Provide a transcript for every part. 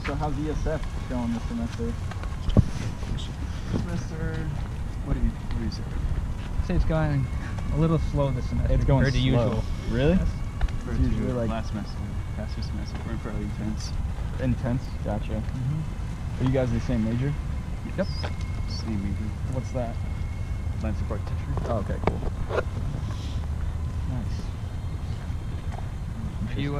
So how's ESF going this semester? What do you say? I'd say it's going a little slow this semester. It's going compared to slow. usual. Really? Yes. Compared It's usually to like last semester, past this semester, we're fairly intense. intense. Gotcha. Mm-hmm. Are you guys the same major? Yep. Same major. What's that? Landscape architecture. Oh, okay, cool. Nice. Are you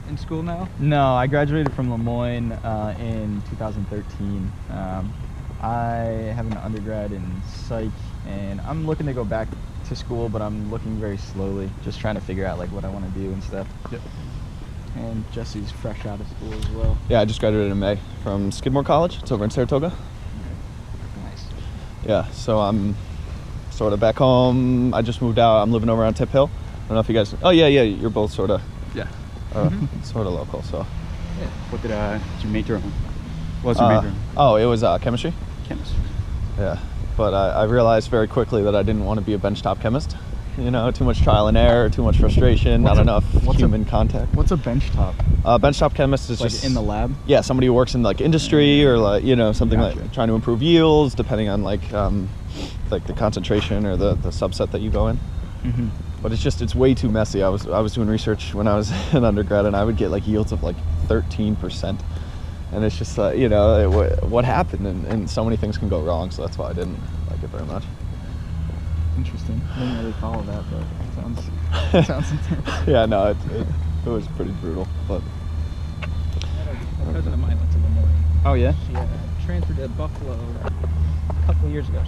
in school now? No, I graduated from Lemoyne in 2013. I have an undergrad in psych, and I'm looking to go back to school, but I'm looking very slowly, just trying to figure out like what I want to do and stuff. Yep. And Jesse's fresh out of school as well. Yeah, I just graduated in May from Skidmore College. It's over in Saratoga. Nice. Yeah, so I'm sort of back home. I just moved out. I'm living over on Tip Hill. I don't know if you guys. Oh yeah, you're both sort of Yeah. sort of local. So. Yeah. What did you major on? What was your major on? Oh, it was chemistry. Chemistry. Yeah, but I realized very quickly that I didn't want to be a benchtop chemist. You know, too much trial and error, too much frustration, not enough human contact. What's a benchtop? Benchtop chemist is Like just in the lab? Yeah, somebody who works in like industry or like something Gotcha. like trying to improve yields, depending on like the concentration or the subset that you go in. Mm-hmm. But it's way too messy. I was doing research when I was an undergrad, and I would get like yields of like 13%, and it's just what happened, and so many things can go wrong. So that's why I didn't like it very much. Interesting. I didn't really follow that, but it sounds intense. Yeah, no, it was pretty brutal, but A cousin of mine went to Lemoyne. Oh yeah? She transferred to Buffalo a couple of years ago.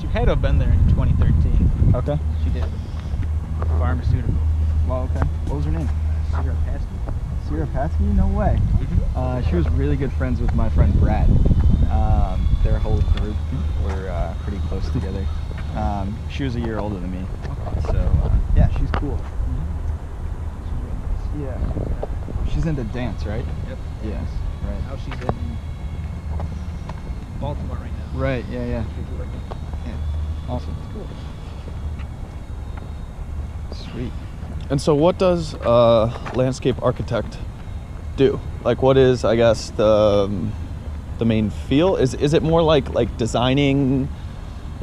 She had to have been there in 2013. Okay. She did pharmaceutical. Well, okay. What was her name? Sarah Paskey. Sierra Patsky? No way. Mm-hmm. She was really good friends with my friend Brad. Their whole group were pretty close together. She was a year older than me, so yeah, she's cool. Yeah, she's into dance, right? Yep. Yes, right. Now she's in Baltimore right now. Right. Yeah, yeah. She's working. Yeah. Awesome. Cool. Sweet. And so what does a landscape architect do? Like what is, I guess, the main field? Is it more like designing,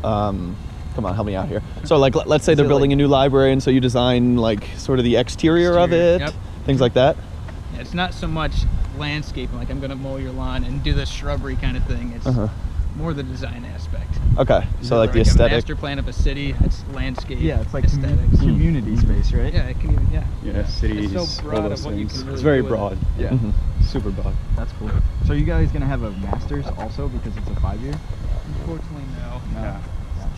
come on, help me out here. So like let's say they're building a new library, and so you design like sort of the exterior of it, Yep. things like that? Yeah, it's not so much landscaping, like I'm gonna mow your lawn and do the shrubbery kind of thing. It's more the design aspect. Okay, so like the A aesthetic. master plan of a city, it's landscape. Yeah, it's like aesthetics. community space, right? Yeah, it can even Yeah, cities, It's so broad all of those what you things. can really It's very do with it. broad. Yeah. Mhm. Super broad. That's cool. So you guys gonna have a master's also because it's a 5-year? Unfortunately, no. No. Yeah.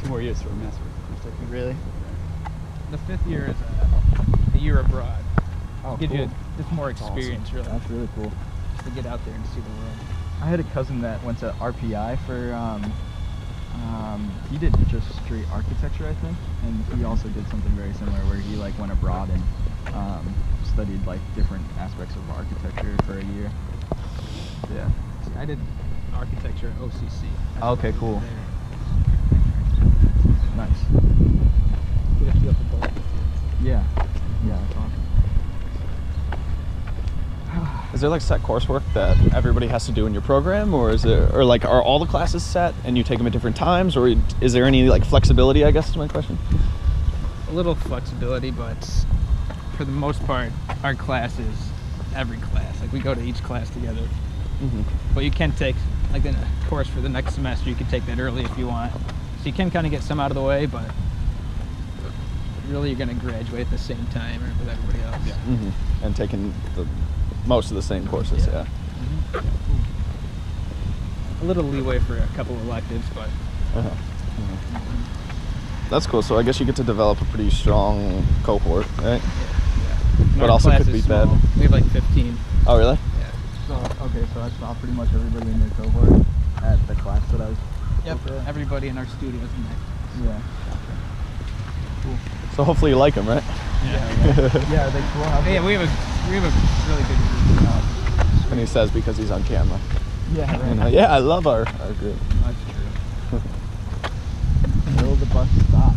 2 more years for a master. Really? The 5th year is a year abroad. Oh, Gives cool. you just more That's experience, awesome. really, That's really cool. just to get out there and see the world. I had a cousin that went to RPI for, he did just straight architecture, I think, and he also did something very similar where he like went abroad and studied like different aspects of architecture for a year. Yeah. I did architecture at OCC. Okay, cool. There. Nice. Get a feel for both. Yeah. Yeah, that's awesome. Is there like set coursework that everybody has to do in your program, or are all the classes set and you take them at different times, or is there any like flexibility, I guess is my question? A little flexibility, but for the most part, our class is every class. Like we go to each class together. Mm-hmm. But you can take like a course for the next semester. You can take that early if you want. So you can kind of get some out of the way, but really you're going to graduate at the same time or with everybody else. Yeah. Mm-hmm. And taking most of the same courses, yeah. A little leeway for a couple electives, but Uh-huh. That's cool. So I guess you get to develop a pretty strong cohort, right? yeah. But Our also class could is be bad. small. We have like 15. Oh, really? Yeah. So, okay, so I saw pretty much everybody in your cohort at the class that I was. Yep. with. Everybody in our studio is in there. Yeah. So hopefully you like them, right? Yeah, are they cool? How's Yeah, it- we have a really good group. And he says because he's on camera. Yeah, You know, right. yeah, I love our group. That's true. Will the bus stop?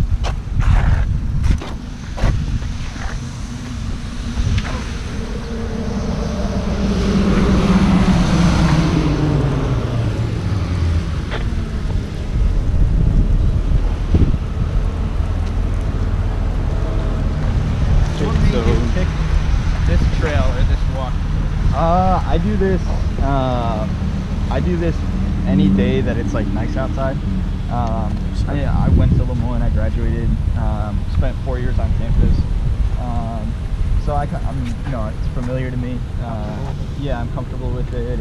I do this. I do this any day that it's like nice outside. I went to Lemoyne. I graduated. Spent 4 years on campus. So I'm, you know, it's familiar to me. Yeah, I'm comfortable with it.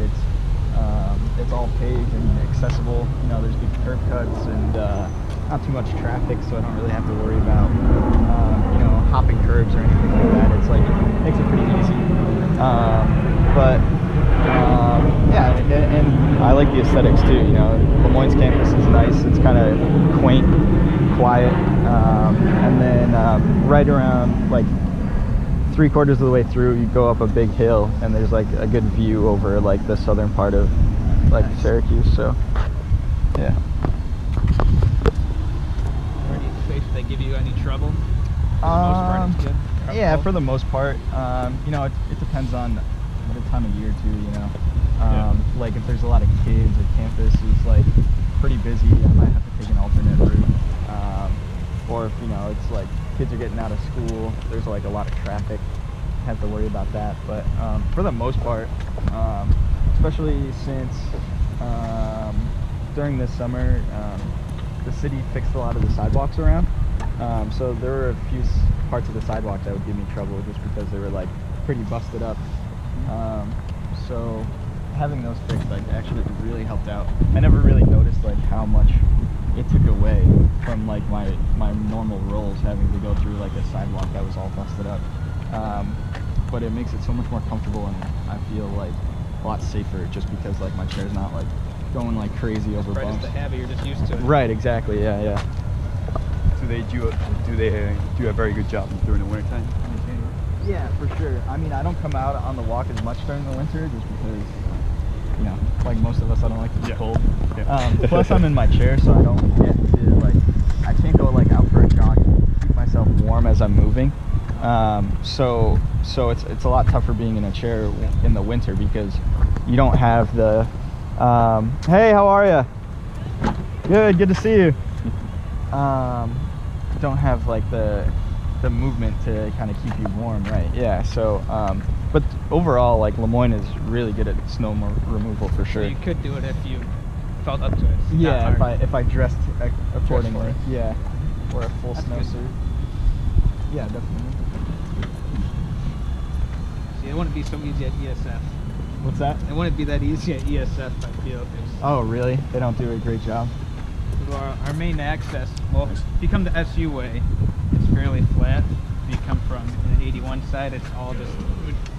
It's all paved and accessible. You know, there's good curb cuts and not too much traffic, so I don't really have to worry about you know, hopping curbs or anything like that. It's like it makes it pretty easy. Yeah, and I like the aesthetics too. You know, Lemoyne's campus is nice. It's kind of quaint, quiet, and then right around like 3/4 of the way through, you go up a big hill, and there's like a good view over like the southern part of like Syracuse. So, yeah. Any space they give you any trouble? For the most part, it's good. Yeah, for the most part. You know, it depends on what time of year too. You know, like if there's a lot of kids, the campus is like pretty busy. I might have to take an alternate route. Or if, you know, it's like kids are getting out of school, there's like a lot of traffic, have to worry about that. But for the most part, especially since during this summer, the city fixed a lot of the sidewalks around. So there were a few parts of the sidewalks that would give me trouble just because they were like pretty busted up. So having those fixed like actually really helped out. I never really noticed like how much it took away from like my normal rolls, having to go through like a sidewalk that was all busted up. But it makes it so much more comfortable, and I feel like a lot safer just because like my chair's not like going like crazy over Right, bumps. it's the habit, you're just used to it. Right, exactly. Yeah. Do they do a very good job during the wintertime? Yeah, for sure. I mean, I don't come out on the walk as much during the winter just because, you know, like most of us, I don't like to be cold. Yeah. Plus, I'm in my chair, so I don't get to like, I can't go like out for a jog and keep myself warm as I'm moving. So it's a lot tougher being in a chair in the winter because you don't have the, hey, how are you? Good to see you. Don't have like the movement to kind of keep you warm, right? Yeah. So, but overall, like Lemoyne is really good at snow removal for So sure. you could do it if you felt up to it. It's not Yeah, hard. if I dressed accordingly. it. Yeah, or a full That's good. snowsuit. Yeah, definitely. See, it wouldn't be so easy at ESF. What's that? It wouldn't be that easy at ESF, I feel. 'Cause Oh, really? They don't do a great job. our main access, well, if you come the SU way, it's fairly flat. If you come from the 81 side, it's all just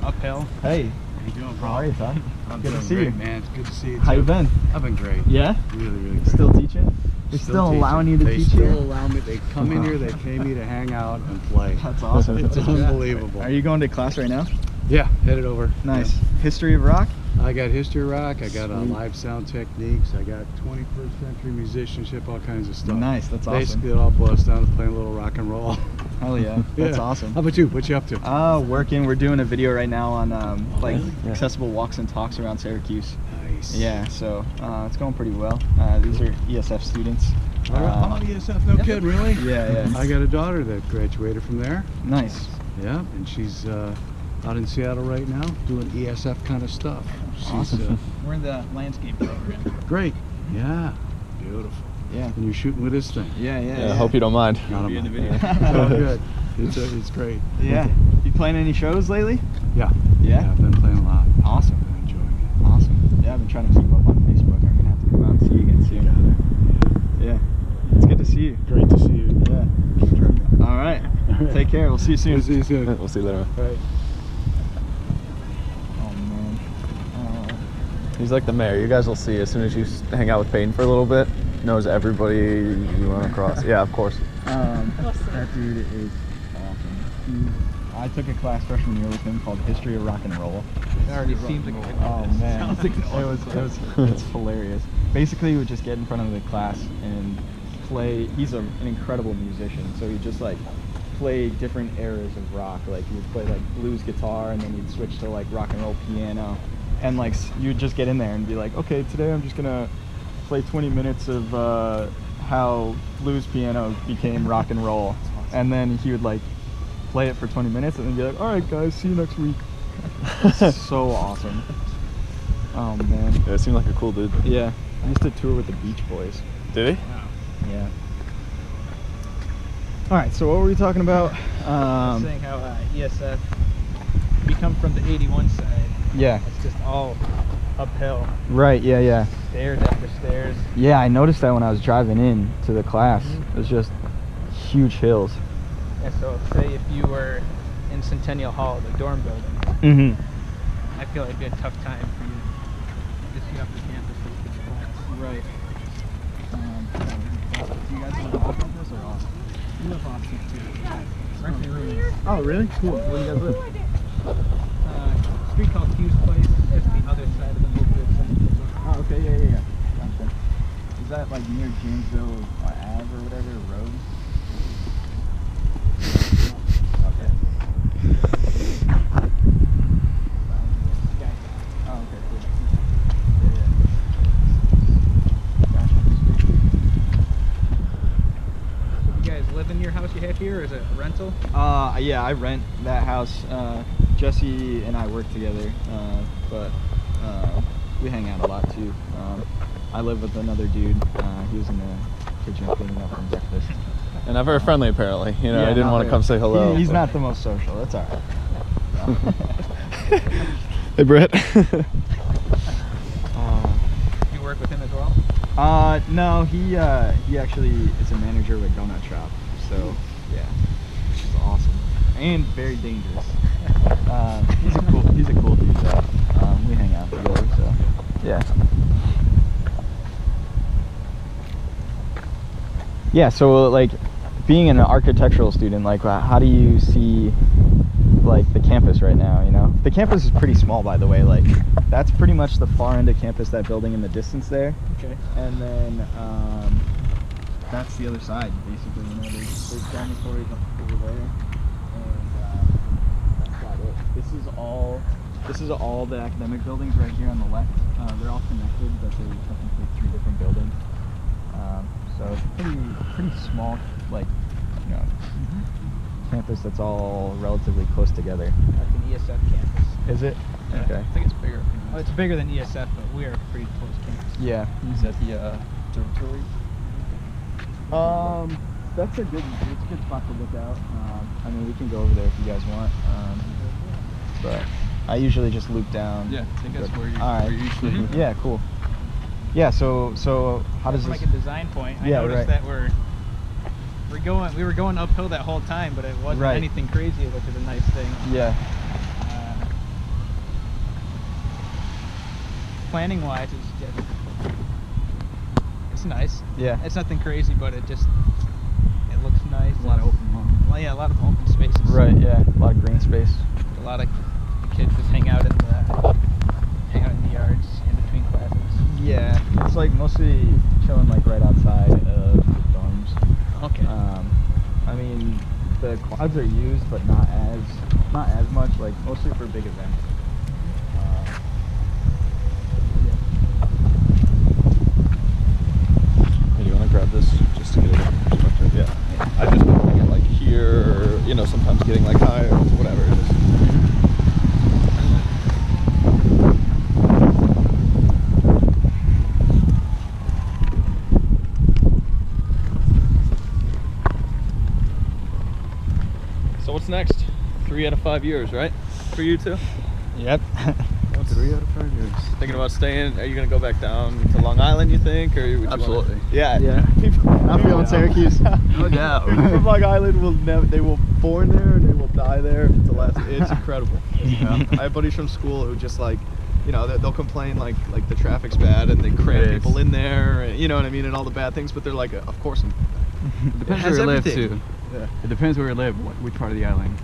uphill. Hey, How you doing, bro? how are you, son? I'm Good to doing see great, you. man. It's good to see you. How too. you been? I've been great. Yeah? Really great. Still teaching? They're still teaching. allowing you to they teach still here? allow me. They come in here. They pay me to hang out and play. That's awesome. It's unbelievable. Are you going to class right now? Yeah, headed over. Nice. History of rock? Yeah. I got history rock. I got live sound techniques. I got 21st century musicianship. All kinds of stuff. Nice, that's awesome. Basically, it all boils down to playing a little rock and roll. Hell yeah, that's Yeah. awesome. How about you? What you up to? Working. We're doing a video right now on like really? Yeah. accessible walks and talks around Syracuse. Nice. Yeah, so it's going pretty well. These are ESF students. Oh, ESF, no kidding, really? Yeah. I got a daughter that graduated from there. Nice. Yeah, and she's out in Seattle right now doing ESF kind of stuff. She's Awesome. We're in the landscape program. great. Yeah, beautiful. Yeah. And you're shooting with this thing. Yeah. I hope you don't mind. Not Be in the on video. It's all good. It's great. Yeah. You playing any shows lately? Yeah. Yeah? I've been playing a lot. Awesome. Been enjoying it. Awesome. Yeah, I've been trying to keep up on Facebook. I'm gonna have to come out and see you again soon. Yeah. It's good to see you. Great to see you. Yeah. Keep trucking. All right. Take care. We'll see you soon. We'll see you soon. We'll see you later. All right. Oh man. He's like the mayor. You guys will see as soon as you hang out with Peyton for a little bit. Knows everybody you run across. Yeah, of course. That dude is awesome. I took a class freshman year with him called History of Rock and Roll. It already seems like a good Oh man, Sounds like it's hilarious. Basically, we would just get in front of the class and play. He's an incredible musician, so he just like play different eras of rock. Like he would play like blues guitar, and then he'd switch to like rock and roll piano, and like you'd just get in there and be like, okay, today I'm just gonna play 20 minutes of how blues piano became rock and roll, and then he would like play it for 20 minutes and then be like, all right guys, see you next week. It's so awesome. Oh man. Yeah, it seemed like a cool dude. Yeah. I used to tour with the Beach Boys. Did he? Yeah. All right. So what were we talking about? I was saying how ESF, we come from the 81 side. Yeah. It's just all uphill, Right. Yeah. Yeah. stairs after stairs. Yeah. I noticed that when I was driving in to the class. It was just huge hills. And so, say if you were in Centennial Hall, the dorm building, Mm-hmm. I feel like it'd be a tough time for you to just get off the campus to get to class. Right. Do you guys want to talk about this or off? You live off too. Oh, really? Cool. Where do you guys live? Street called Hughes Place, just the other side of the movement. Oh, okay. Yeah. Gotcha. Is that like near Jamesville Ave or whatever road? Okay. Oh, okay, cool. Yeah. Gotcha. You guys live in your house you have here, or is it a rental? Yeah, I rent that house. Jesse and I work together, but we hang out a lot too. I live with another dude. He was in the kitchen cleaning up from breakfast. And not very friendly, apparently. You know, Yeah, I didn't not want to very- come say hello. He's but- not the most social. That's all right. Hey, Britt. You work with him as well? No, he actually is a manager with Donut Shop. So yeah, which is awesome and very dangerous. He's a cool dude. Though. We hang out together. So yeah. Yeah. So like, being an architectural student, like, how do you see like the campus right now? You know, the campus is pretty small, by the way. Like, that's pretty much the far end of campus. That building in the distance there. Okay. And then that's the other side, basically. You know, there's dormitories over there, and that's about it. This is all the academic buildings right here on the left. They're all connected, but they're technically 3 different buildings. So it's pretty small, like, you know, campus that's all relatively close together. Like an ESF campus. Is it? Yeah, Okay. I think it's bigger. Oh, it's bigger than ESF, but we are a pretty close campus. Yeah. Is that the dormitory? That's a good spot to look out. I mean, we can go over there if you guys want. But I usually just loop down. Yeah, I think that's where you All right. where you usually. Yeah, cool. Yeah, so how does From this? like a design point, I Yeah, noticed right. that we were going uphill that whole time, but it wasn't Right. anything crazy, which is a nice thing. Yeah. Planning wise, it's nice. Yeah. It's nothing crazy, but it looks nice. A lot of open lawn. Well, yeah, a lot of open spaces. Right. Yeah. A lot of green space. A lot of kids just hang out in the yards in between classes. Yeah. It's like mostly chilling like right outside of the dorms. Okay. I mean, the quads are used, but not as much. Like mostly for big events. Hey, do you want to grab this just to get a perspective? Yeah. I just been putting it like here, or, you know, sometimes getting like higher, whatever it is. So what's next? 3 out of 5 years, right? For you too? Yep. 3 out of 5 years. Thinking about staying? Are you gonna go back down to Long Island? You think, or would you Absolutely. Wanna... Yeah. Yeah. Not feeling Syracuse. No doubt. People from Long Island will never. They will born there and they will die there. It's incredible. I have buddies from school who just like, you know, they'll complain like the traffic's bad and they cram It is. people in there, and, you know what I mean, and all the bad things. But they're like, of course. It depends has where you live everything. too. Yeah. It depends where you live, which part of the island.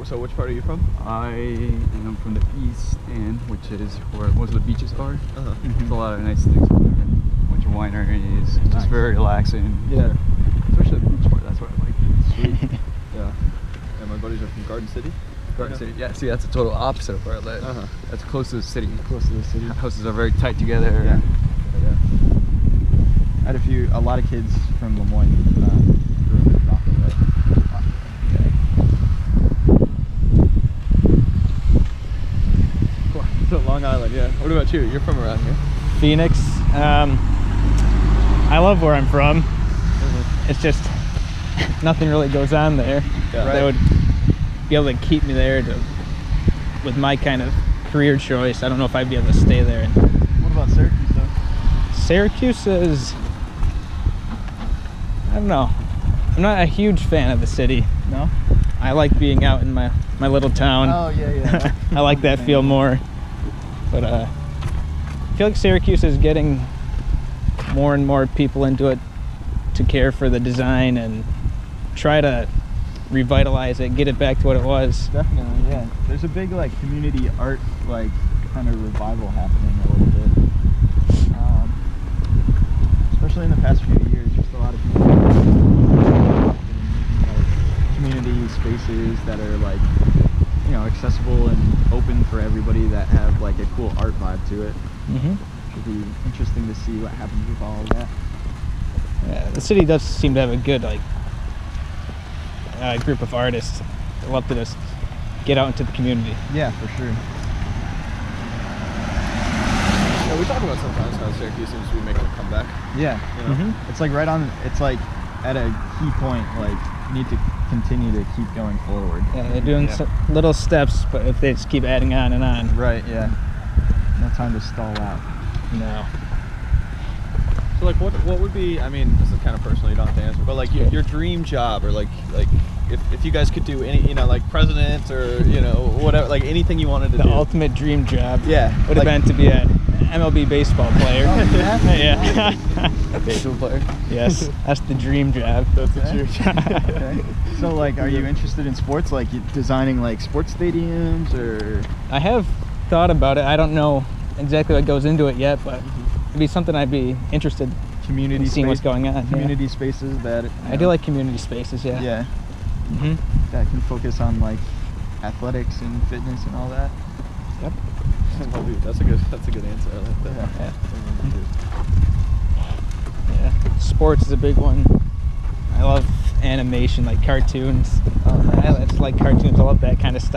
So which part are you from? I am from the East End, which is where most of the beaches are. There's a lot of nice things over there. A bunch of wineries. It's just very relaxing. Yeah. Especially the beach part. That's what I like. Sweet. Yeah. And my buddies are from Garden City. Garden City. Yeah, see, that's the total opposite of where I live. That's close to the city. Close to the city. Houses are very tight together. Yeah. I had a lot of kids from Lemoyne grew up in Rockaway. So Long Island, yeah. What about you? You're from around here. Phoenix. I love where I'm from. It's just nothing really goes on there. Yeah. That would be able to keep me there with my kind of career choice. I don't know if I'd be able to stay there. What about Syracuse though? Syracuse is, I don't know. I'm not a huge fan of the city. No? I like being out in my little town. Oh yeah. I like that feel more. But I feel like Syracuse is getting more and more people into it to care for the design and try to revitalize it, get it back to what it was. Definitely, yeah. There's a big like community art like kind of revival happening a little bit. Especially in the past few years, just a lot of people like, community spaces that are like, you know, accessible and open for everybody that have like a cool art vibe to it. Mm-hmm. Should be interesting to see what happens with all of that. Yeah, the city does seem to have a good like group of artists that love to just get out into the community. Yeah, for sure. Yeah, we talk about sometimes how Syracuse seems to be making a comeback. Yeah. You know? Mm-hmm. It's like right on, it's like at a key point, like you need to continue to keep going forward. Yeah, they're doing little steps, but if they just keep adding on and on. Right, yeah. No time to stall out. No. So like what would be, I mean, this is kind of personal, you don't have to answer, but like your dream job, or like if you guys could do any, you know, like president or, you know, whatever, like anything you wanted to The do. ultimate dream job Yeah. would have been to be an MLB baseball player. Oh, yeah? Yeah. baseball player. Yes, that's the dream job. That's the Okay. dream job. Okay. So like, are you interested in sports, like designing like sports stadiums or? I have thought about it. I don't know exactly what goes into it yet, but it'd be something I'd be interested Community in seeing what's space- going on. Community spaces that, I do like community spaces, yeah. Yeah, Mm-hmm. that can focus on like athletics and fitness and all that. Yep. That's a good answer. I like that. Yeah. Yeah. Sports is a big one. I love animation, like cartoons. Oh, nice. I just like cartoons. I love that kind of style.